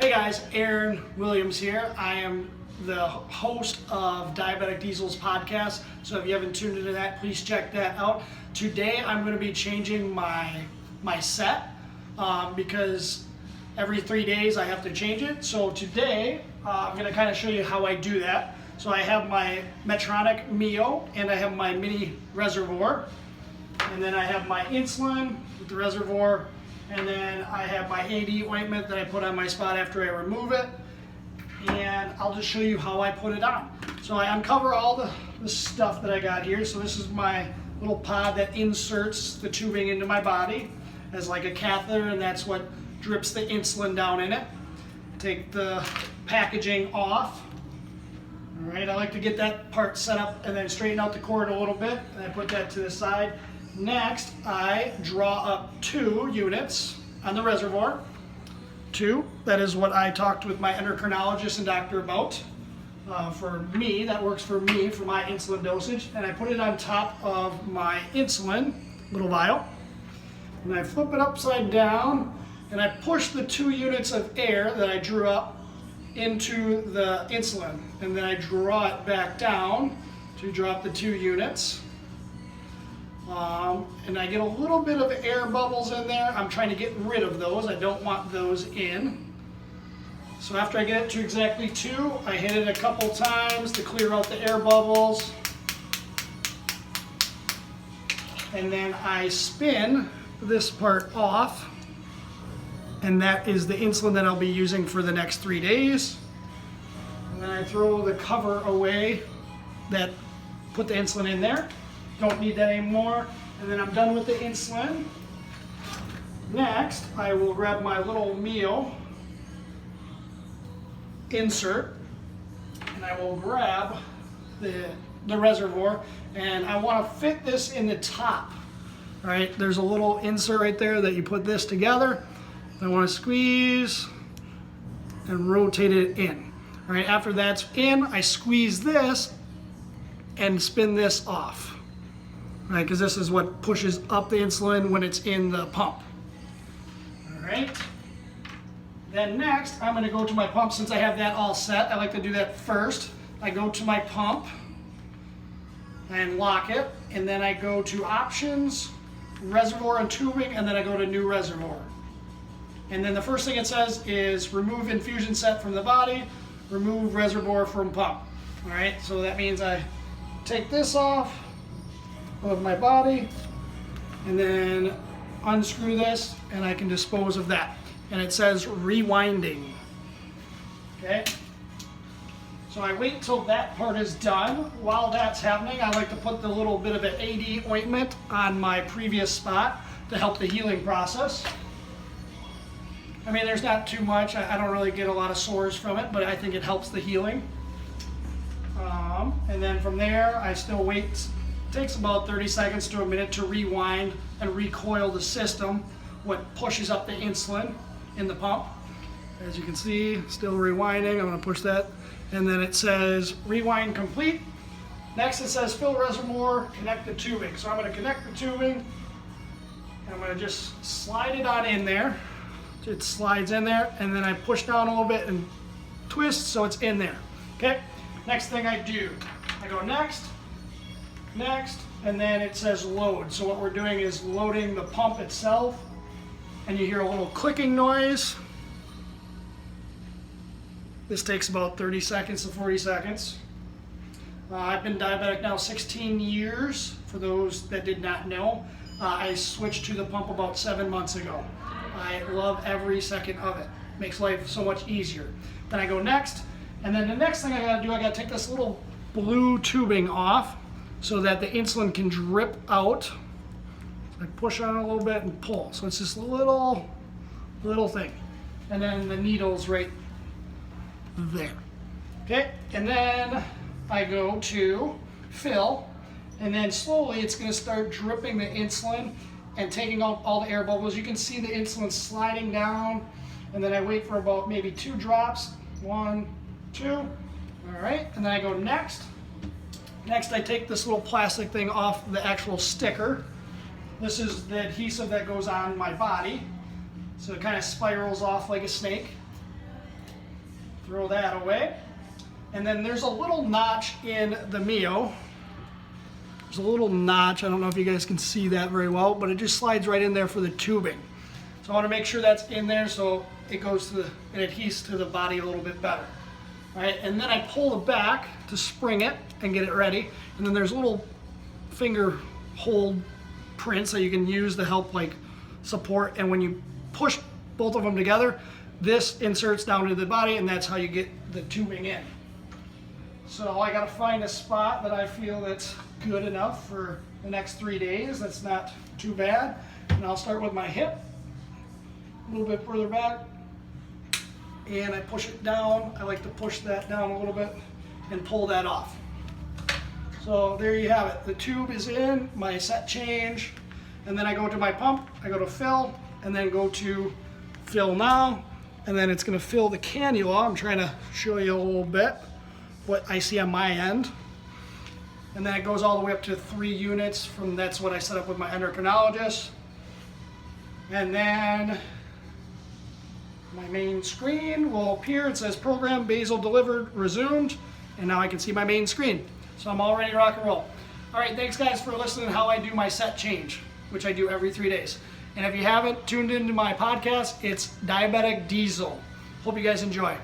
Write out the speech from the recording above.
Hey guys, Aaron Williams here. I am the host of Diabetic Diesel's podcast. So if you haven't tuned into that, please check that out. Today I'm going to be changing my set because every 3 days I have to change it. So today I'm going to kind of show you how I do that. So I have my Medtronic Mio and I have my mini reservoir. And then I have my insulin with the reservoir. And then I have my AD ointment that I put on my spot after I remove it. And I'll just show you how I put it on. So I uncover all the stuff that I got here. So this is my little pod that inserts the tubing into my body as like a catheter, and that's what drips the insulin down in it. Take the packaging off. All right, I like to get that part set up and then straighten out the cord a little bit. And I put that to the side. Next, I draw up 2 units on the reservoir. 2, that is what I talked with my endocrinologist and doctor about. For me, that works for me, for my insulin dosage. And I put it on top of my insulin, little vial. And I flip it upside down, and I push the 2 units of air that I drew up into the insulin. And then I draw it back down to drop the 2 units. And I get a little bit of air bubbles in there. I'm trying to get rid of those. I don't want those in. So after I get it to exactly 2, I hit it a couple times to clear out the air bubbles. And then I spin this part off. And that is the insulin that I'll be using for the next 3 days. And then I throw the cover away that put the insulin in there. Don't need that anymore. And then I'm done with the insulin. Next, I will grab my little Mio insert, and I will grab the reservoir, and I want to fit this in the top. All right, there's a little insert right there that you put this together. I want to squeeze and rotate it in. All right, after that's in, I squeeze this and spin this off. Right, because this is what pushes up the insulin when it's in the pump. All right. Then next, I'm going to go to my pump. Since I have that all set, I like to do that first. I go to my pump and lock it, and then I go to options, reservoir and tubing, and then I go to new reservoir. And then the first thing it says is remove infusion set from the body, remove reservoir from pump. All right, so that means I take this off of my body and then unscrew this, and I can dispose of that. And it says rewinding. Okay, so I wait till that part is done. While that's happening, I like to put the little bit of an AD ointment on my previous spot to help the healing process. I mean, there's not too much. I don't really get a lot of sores from it, but I think it helps the healing. And then from there, I still wait. It takes about 30 seconds to a minute to rewind and recoil the system, what pushes up the insulin in the pump. As you can see, still rewinding. I'm going to push that. And then it says rewind complete. Next it says fill reservoir, connect the tubing. So I'm going to connect the tubing. I'm going to just slide it on in there. It slides in there, and then I push down a little bit and twist so it's in there. Okay, next thing I do, I go next, and then it says load. So what we're doing is loading the pump itself, and you hear a little clicking noise. This takes about 30 seconds to 40 seconds. I've been diabetic now 16 years, for those that did not know. I switched to the pump about 7 months ago. I love every second of it. Makes life so much easier. Then I go next, and then the next thing I gotta do, I gotta take this little blue tubing off, so that the insulin can drip out. I push on a little bit and pull. So it's this little thing. And then the needle's right there. Okay, and then I go to fill, and then slowly it's gonna start dripping the insulin and taking out all the air bubbles. You can see the insulin sliding down, and then I wait for about maybe 2 drops. 1, 2, all right, and then I go next. Next, I take this little plastic thing off the actual sticker. This is the adhesive that goes on my body. So it kind of spirals off like a snake. throw that away. And then there's a little notch in the Mio. There's a little notch, I don't know if you guys can see that very well, but it just slides right in there for the tubing. So I want to make sure that's in there so it goes to it adheres to the body a little bit better. All right, and then I pull the back to spring it and get it ready. And then there's little finger hold prints that you can use to help like support. And when you push both of them together, this inserts down into the body, and that's how you get the tubing in. So I gotta find a spot that I feel that's good enough for the next 3 days. That's not too bad. And I'll start with my hip, a little bit further back. And I push it down. I like to push that down a little bit and pull that off. So there you have it. The tube is in, my set change, and then I go to my pump, I go to fill, and then go to fill now, and then it's gonna fill the cannula. I'm trying to show you a little bit what I see on my end. And then it goes all the way up to 3 units that's what I set up with my endocrinologist. And then my main screen will appear. It says program, basal delivered, resumed, and now I can see my main screen. So I'm all ready to rock and roll. All right, thanks guys for listening to how I do my set change, which I do every 3 days. And if you haven't tuned into my podcast, it's Diabetic Diesel. Hope you guys enjoy.